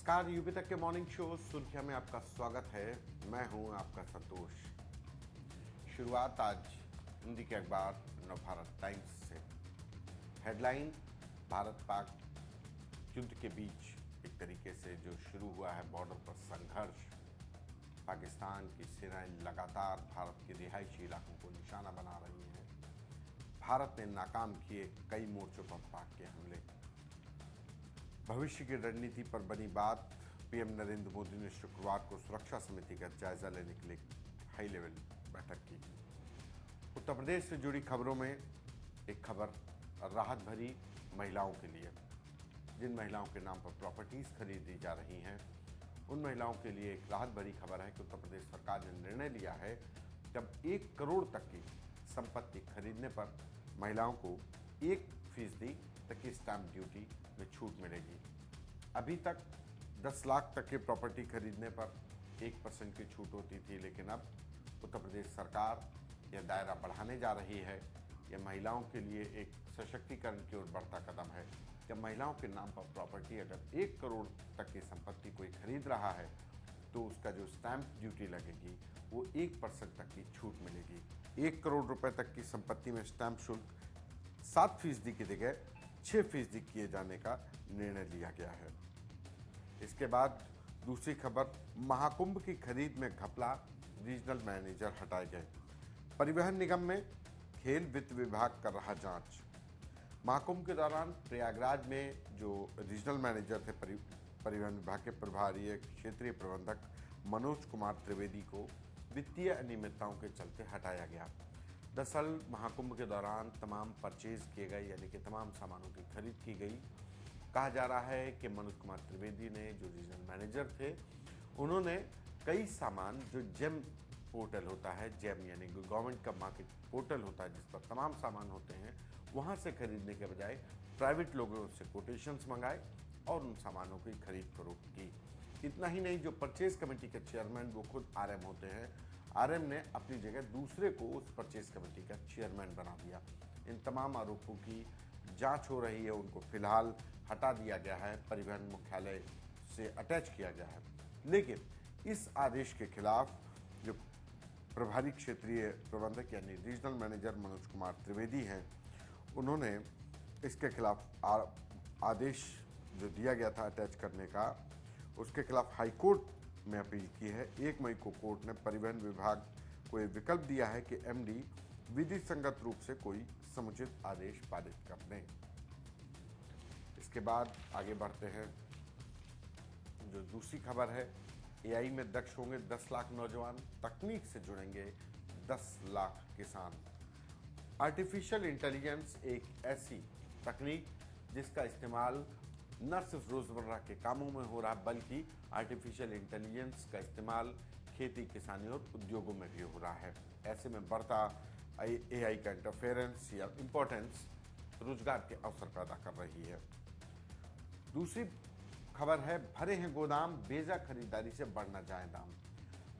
नमस्कार, यूपी तक के मॉर्निंग शो सुर्खियां में आपका स्वागत है। मैं हूं आपका संतोष। शुरुआत आज हिंदी के अखबार नवभारत टाइम्स से। हेडलाइन, भारत पाक युद्ध के बीच एक तरीके से जो शुरू हुआ है बॉर्डर पर संघर्ष, पाकिस्तान की सेनाएं लगातार भारत के रिहायशी इलाकों को निशाना बना रही हैं। भारत ने नाकाम किए कई मोर्चों पर पाक के हमले। भविष्य की रणनीति पर बनी बात, पीएम नरेंद्र मोदी ने शुक्रवार को सुरक्षा समिति का जायजा लेने के लिए हाई लेवल बैठक की। उत्तर प्रदेश से जुड़ी खबरों में एक खबर राहत भरी महिलाओं के लिए। जिन महिलाओं के नाम पर प्रॉपर्टीज खरीदी जा रही हैं, उन महिलाओं के लिए एक राहत भरी खबर है कि उत्तर प्रदेश सरकार ने निर्णय लिया है कि अब 1 करोड़ तक की संपत्ति खरीदने पर महिलाओं को 1% तक की स्टैंप ड्यूटी में छूट मिलेगी। अभी तक 10 लाख तक की प्रॉपर्टी खरीदने पर 1% की छूट होती थी, लेकिन अब उत्तर प्रदेश सरकार यह दायरा बढ़ाने जा रही है। यह महिलाओं के लिए एक सशक्तिकरण की ओर बढ़ता कदम है। जब महिलाओं के नाम पर प्रॉपर्टी अगर 1 करोड़ तक की संपत्ति कोई खरीद रहा है तो उसका जो स्टैंप ड्यूटी लगेगी वो 1% तक की छूट मिलेगी। 1 करोड़ रुपए तक की संपत्ति में स्टैंप शुल्क 7% की जगह 6% किए जाने का निर्णय लिया गया है। इसके बाद दूसरी खबर, महाकुंभ की खरीद में घपला, रीजनल मैनेजर हटाए गए। परिवहन निगम में खेल वित्त विभाग कर रहा जांच। महाकुंभ के दौरान प्रयागराज में जो रीजनल मैनेजर थे परिवहन विभाग के प्रभारी क्षेत्रीय प्रबंधक मनोज कुमार त्रिवेदी को वित्तीय अनियमितताओं के चलते हटाया गया। दरअसल महाकुंभ के दौरान तमाम परचेज किए गए, यानी कि तमाम सामानों की खरीद की गई। कहा जा रहा है कि मनोज कुमार त्रिवेदी ने, जो रीजनल मैनेजर थे, उन्होंने कई सामान जो जेम पोर्टल होता है, जेम यानी गवर्नमेंट का मार्केट पोर्टल होता है जिस पर तमाम सामान होते हैं, वहाँ से खरीदने के बजाय प्राइवेट लोगों से कोटेशंस मंगाए और उन सामानों की खरीद फरोख्त की। इतना ही नहीं, जो परचेज कमेटी के चेयरमैन वो खुद आरएम होते हैं, आरएम ने अपनी जगह दूसरे को उस परचेज कमेटी का चेयरमैन बना दिया। इन तमाम आरोपों की जांच हो रही है। उनको फिलहाल हटा दिया गया है, परिवहन मुख्यालय से अटैच किया गया है। लेकिन इस आदेश के खिलाफ जो प्रभारी क्षेत्रीय प्रबंधक यानी रीजनल मैनेजर मनोज कुमार त्रिवेदी हैं, उन्होंने इसके खिलाफ आदेश जो दिया गया था अटैच करने का, उसके खिलाफ हाईकोर्ट में अपील की है। 1 मई को कोर्ट ने परिवहन विभाग को यह विकल्प दिया है कि एमडी विधि संगत रूप से कोई समुचित आदेश पारित कर दें। इसके बाद आगे बढ़ते हैं। जो दूसरी खबर है, एआई में दक्ष होंगे 10 लाख नौजवान, तकनीक से जुड़ेंगे 10 लाख किसान। आर्टिफिशियल इंटेलिजेंस एक ऐसी तकनीक जिसका इस्तेमाल न सिर्फ रोजमर्रा के कामों में हो रहा, बल्कि आर्टिफिशियल इंटेलिजेंस का इस्तेमाल खेती, किसानी और उद्योगों में भी हो रहा है। ऐसे में बढ़ता एआई का इंटरफेरेंस या इम्पोर्टेंस रोजगार के अवसर पैदा कर रही है। दूसरी खबर है, भरे हैं गोदाम, बेजा खरीदारी से बढ़ न जाए दाम।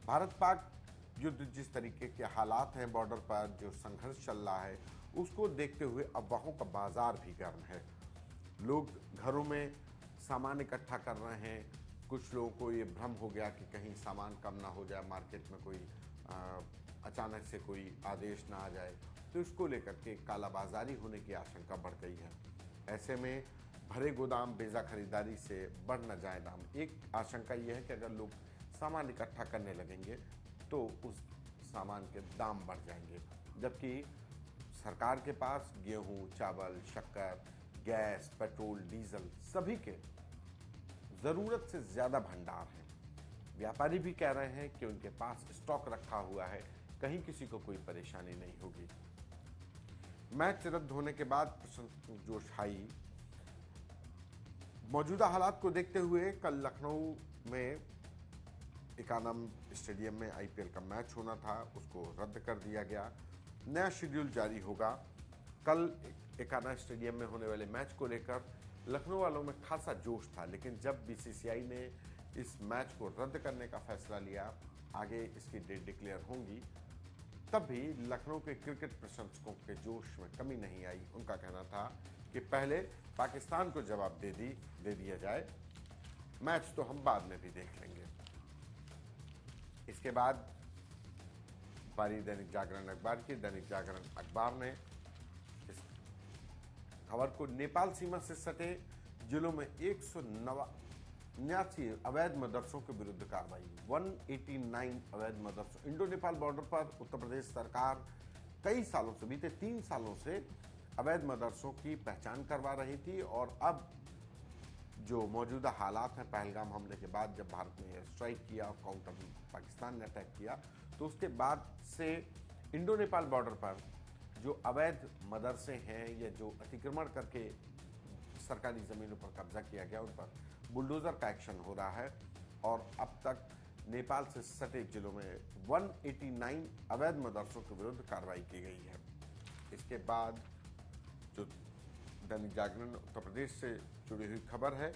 भारत पाक युद्ध जिस तरीके के हालात हैं, बॉर्डर पर जो संघर्ष चल रहा है, उसको देखते हुए अफवाहों का बाजार भी गर्म है। लोग घरों में सामान इकट्ठा कर रहे हैं। कुछ लोगों को ये भ्रम हो गया कि कहीं सामान कम ना हो जाए, मार्केट में कोई अचानक से कोई आदेश ना आ जाए, तो इसको लेकर के कालाबाजारी होने की आशंका बढ़ गई है। ऐसे में भरे गोदाम, बेजा खरीदारी से बढ़ न जाए दाम। एक आशंका यह है कि अगर लोग सामान इकट्ठा करने लगेंगे तो उस सामान के दाम बढ़ जाएंगे, जबकि सरकार के पास गेहूं, चावल, शक्कर, गैस, पेट्रोल, डीजल सभी के ज़रूरत से ज़्यादा भंडार है। व्यापारी भी कह रहे हैं कि उनके पास स्टॉक रखा हुआ है, कहीं किसी को कोई परेशानी नहीं होगी। मैच रद्द होने के बाद जोश हाई। मौजूदा हालात को देखते हुए कल लखनऊ में इकानम स्टेडियम में आईपीएल का मैच होना था, उसको रद्द कर दिया गया। नया शेड्यूल जारी होगा। कल एकाना स्टेडियम में होने वाले मैच को लेकर लखनऊ वालों में खासा जोश था, लेकिन जब बीसीसीआई ने इस मैच को रद्द करने का फैसला लिया, आगे इसकी डेट डिक्लेयर होंगी, तब भी लखनऊ के क्रिकेट प्रशंसकों के जोश में कमी नहीं आई। उनका कहना था कि पहले पाकिस्तान को जवाब दे दिया जाए, मैच तो हम बाद में भी देख लेंगे। इसके बाद बारी दैनिक जागरण अखबार की। दैनिक जागरण अखबार ने इस खबर को नेपाल सीमा से सटे जिलों में 189 अवैध मदरसों के विरुद्ध कार्रवाई। 189 अवैध मदरसों। इंडो नेपाल बॉर्डर पर उत्तर प्रदेश सरकार कई सालों से, बीते 3 सालों से अवैध मदरसों की पहचान करवा रही थी और अब जो मौजूदा हालात हैं, पहलगाम हमले के बाद जब भारत ने एयर स्ट्राइक किया और काउंटर पाकिस्तान ने अटैक किया, तो उसके बाद से इंडो नेपाल बॉर्डर पर जो अवैध मदरसे हैं या जो अतिक्रमण करके सरकारी ज़मीनों पर कब्जा किया गया, उन पर बुलडोज़र का एक्शन हो रहा है और अब तक नेपाल से सटे जिलों में 189 अवैध मदरसों के विरुद्ध कार्रवाई की गई है। इसके बाद जो दैनिक जागरण उत्तर प्रदेश से जुड़ी हुई खबर है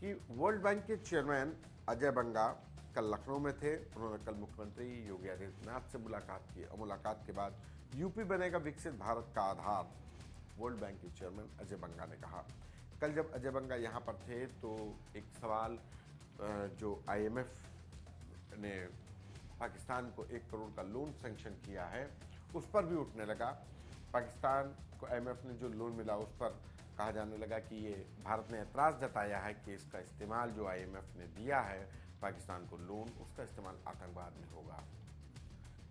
कि वर्ल्ड बैंक के चेयरमैन अजय बंगा कल लखनऊ में थे। उन्होंने कल मुख्यमंत्री योगी आदित्यनाथ से मुलाकात की और मुलाकात के बाद यूपी बनेगा विकसित भारत का आधार, वर्ल्ड बैंक के चेयरमैन अजय बंगा ने कहा। कल जब अजय बंगा यहाँ पर थे तो एक सवाल जो IMF ने पाकिस्तान को 1 करोड़ का लोन सैंक्शन किया है उस पर भी उठने लगा। पाकिस्तान को IMF ने जो लोन मिला उस पर कहा जाने लगा कि ये भारत ने ऐतराज़ जताया है कि इसका इस्तेमाल जो IMF ने दिया है पाकिस्तान को लोन, उसका इस्तेमाल आतंकवाद में होगा।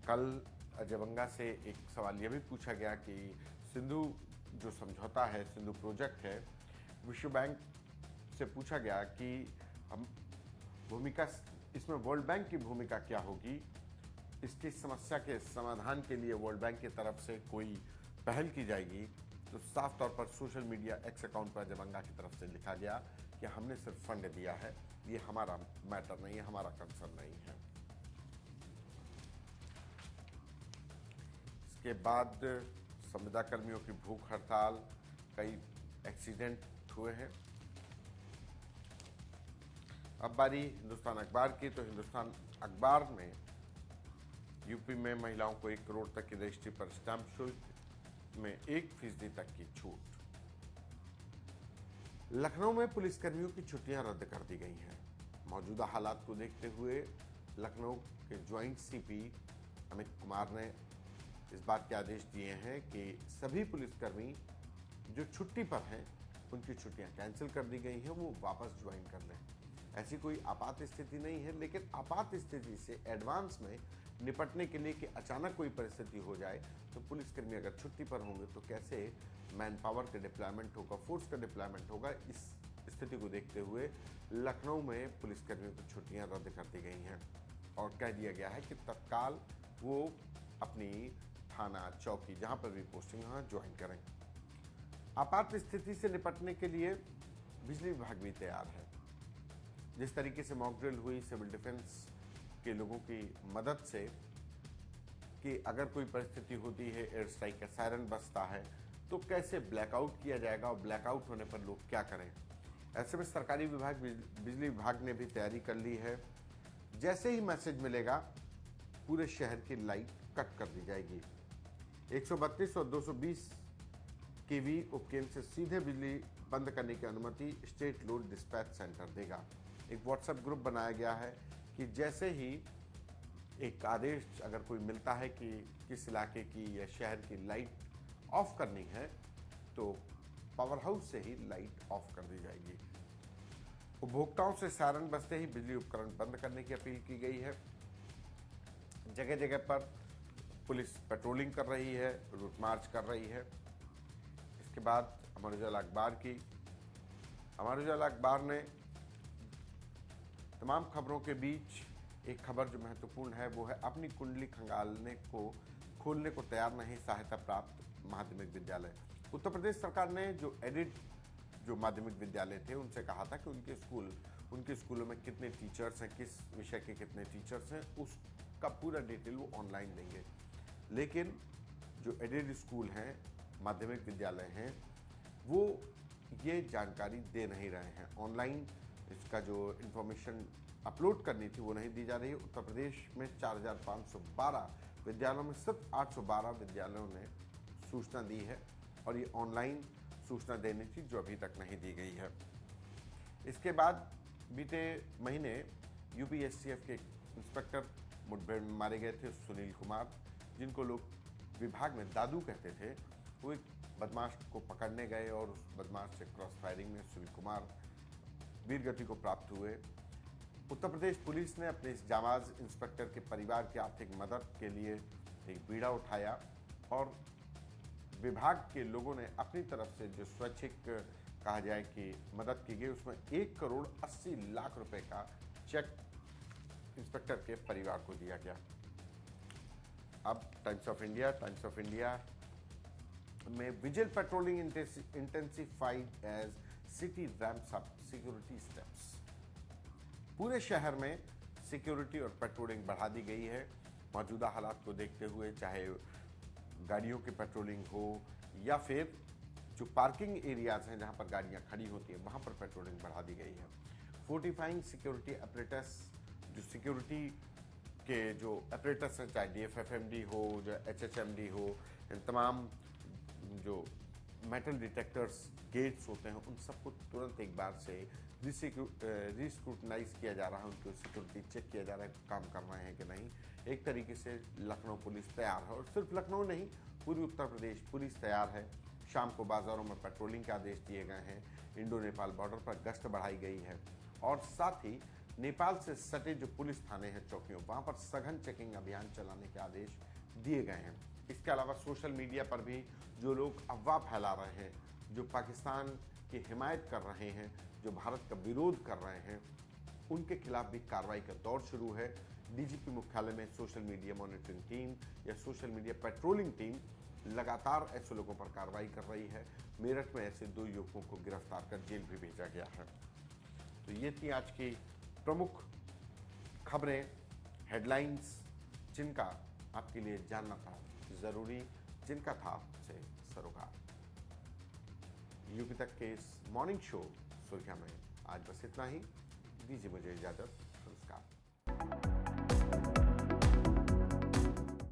कल अजय बंगा से एक सवाल यह भी पूछा गया कि सिंधु जो समझौता है, सिंधु प्रोजेक्ट है, विश्व बैंक से पूछा गया कि हम भूमिका इसमें वर्ल्ड बैंक की भूमिका क्या होगी। इसकी समस्या के समाधान के लिए वर्ल्ड बैंक की तरफ से कोई पहल की जाएगी। तो साफ तौर पर सोशल मीडिया एक्स अकाउंट पर अजय बंगा की तरफ से लिखा गया कि हमने सिर्फ फंड दिया है, ये हमारा मैटर नहीं है, हमारा कंसर्न नहीं है। इसके बाद संविदा कर्मियों की भूख हड़ताल, कई एक्सीडेंट हुए हैं। अब बारी हिंदुस्तान अखबार की। तो हिंदुस्तान अखबार में यूपी में महिलाओं को 1 करोड़ तक की रजिस्ट्री पर स्टाम्प शुल्क में 1% तक की छूट। लखनऊ में पुलिसकर्मियों की छुट्टियां रद्द कर दी गई हैं। मौजूदा हालात को देखते हुए लखनऊ के ज्वाइंट CP अमित कुमार ने इस बात के आदेश दिए हैं कि सभी पुलिसकर्मी जो छुट्टी पर हैं उनकी छुट्टियां कैंसिल कर दी गई हैं, वो वापस ज्वाइन कर लें। ऐसी कोई आपात स्थिति नहीं है, लेकिन आपात स्थिति से एडवांस में निपटने के लिए कि अचानक कोई परिस्थिति हो जाए तो पुलिसकर्मी अगर छुट्टी पर होंगे तो कैसे मैन पावर का डिप्लॉयमेंट होगा, फोर्स का डिप्लॉयमेंट होगा। इस स्थिति को देखते हुए लखनऊ में पुलिसकर्मियों की छुट्टियां रद्द कर दी गई हैं और कह दिया गया है कि तत्काल वो अपनी थाना, चौकी, जहां पर भी पोस्टिंग वहां ज्वाइन करें। आपात स्थिति से निपटने के लिए बिजली विभाग भी तैयार है। जिस तरीके से मॉक ड्रिल हुई सिविल डिफेंस के लोगों की मदद से कि अगर कोई परिस्थिति होती है, एयर स्ट्राइक का सायरन बजता है तो कैसे ब्लैकआउट किया जाएगा और ब्लैकआउट होने पर लोग क्या करें। ऐसे में सरकारी विभाग, बिजली विभाग ने भी तैयारी कर ली है। जैसे ही मैसेज मिलेगा पूरे शहर की लाइट कट कर दी जाएगी। 132 और 220 kV उपकेंद्र से सीधे बिजली बंद करने की अनुमति स्टेट लोड डिस्पैच सेंटर देगा। एक व्हाट्सएप ग्रुप बनाया गया है कि जैसे ही एक आदेश अगर कोई मिलता है कि किस इलाके की या शहर की लाइट ऑफ करनी है तो पावर हाउस से ही लाइट ऑफ कर दी जाएगी। उपभोक्ताओं से सायरन बजते ही बिजली उपकरण बंद करने की अपील की गई है। जगह जगह पर पुलिस पेट्रोलिंग कर रही है, रूट मार्च कर रही है। इसके बाद अमर उजाला अखबार की। अमर उजाला अखबार ने तमाम खबरों के बीच एक खबर जो महत्वपूर्ण है वो है अपनी कुंडली खंगालने को खोलने को तैयार नहीं सहायता प्राप्त माध्यमिक विद्यालय। उत्तर प्रदेश सरकार ने जो एडिड जो माध्यमिक विद्यालय थे उनसे कहा था कि उनके स्कूलों में कितने टीचर्स हैं, किस विषय के कितने टीचर्स हैं, उसका पूरा डिटेल वो ऑनलाइन देंगे। लेकिन जो एडेड स्कूल हैं, माध्यमिक विद्यालय हैं, वो ये जानकारी दे नहीं रहे हैं। ऑनलाइन इसका जो इन्फॉर्मेशन अपलोड करनी थी वो नहीं दी जा रही है। उत्तर प्रदेश में 4512 विद्यालयों में सिर्फ 812 विद्यालयों ने सूचना दी है और ये ऑनलाइन सूचना देनी थी जो अभी तक नहीं दी गई है। इसके बाद बीते महीने यूपीएससीएफ के इंस्पेक्टर मुठभेड़ में मारे गए थे सुनील कुमार, जिनको लोग विभाग में दादू कहते थे। वो एक बदमाश को पकड़ने गए और उस बदमाश से क्रॉस फायरिंग में सुनील कुमार वीरगति को प्राप्त हुए। उत्तर प्रदेश पुलिस ने अपने इस जाबाज इंस्पेक्टर के परिवार की आर्थिक मदद के लिए एक बीड़ा उठाया और विभाग के लोगों ने अपनी तरफ से जो स्वैच्छिक कहा जाए कि मदद की गई, उसमें 1,80,00,000 रुपए का चेक इंस्पेक्टर के परिवार को दिया गया। अब टाइम्स ऑफ इंडिया में vigil patrolling intensified as city ramps up security steps. पूरे शहर में सिक्योरिटी और पेट्रोलिंग बढ़ा दी गई है। मौजूदा हालात को देखते हुए चाहे गाड़ियों की पेट्रोलिंग हो या फिर जो पार्किंग एरियाज हैं जहां पर गाड़ियां खड़ी होती हैं वहां पर पेट्रोलिंग बढ़ा दी गई है। फोर्टिफाइंग सिक्योरिटी अपरेटस, जो सिक्योरिटी के जो अपरेटस हैं, चाहे DFFMD हो, जो HHMD हो, इन तमाम जो मेटल डिटेक्टर्स गेट्स होते हैं उन सबको तुरंत एक बार से रिस्क्रूटनाइज किया जा रहा है, उनकी सिक्योरिटी चेक किया जा रहा है, काम कर रहे हैं कि नहीं। एक तरीके से लखनऊ पुलिस तैयार है और सिर्फ लखनऊ नहीं, पूरी उत्तर प्रदेश पुलिस तैयार है। शाम को बाजारों में पेट्रोलिंग के आदेश दिए गए हैं, इंडो नेपाल बॉर्डर पर गश्त बढ़ाई गई है और साथ ही नेपाल से सटे जो पुलिस थाने हैं, चौकियों, वहां पर सघन चेकिंग अभियान चलाने के आदेश दिए गए हैं। इसके अलावा सोशल मीडिया पर भी जो लोग अफवाह फैला रहे हैं, जो पाकिस्तान की हिमायत कर रहे हैं, जो भारत का विरोध कर रहे हैं, उनके खिलाफ भी कार्रवाई का दौर शुरू है। डीजीपी मुख्यालय में सोशल मीडिया मॉनिटरिंग टीम या सोशल मीडिया पेट्रोलिंग टीम लगातार ऐसे लोगों पर कार्रवाई कर रही है। मेरठ में ऐसे 2 युवकों को गिरफ्तार कर जेल भी भेजा गया है। तो ये थी आज की प्रमुख खबरें, हेडलाइंस, जिनका आपके लिए जानना था जरूरी, जिनका था आपसे सरोकार। यूपी तक के इस मॉर्निंग शो सुर्खियां में आज बस इतना ही। दीजिए मुझे इजाजत। नमस्कार।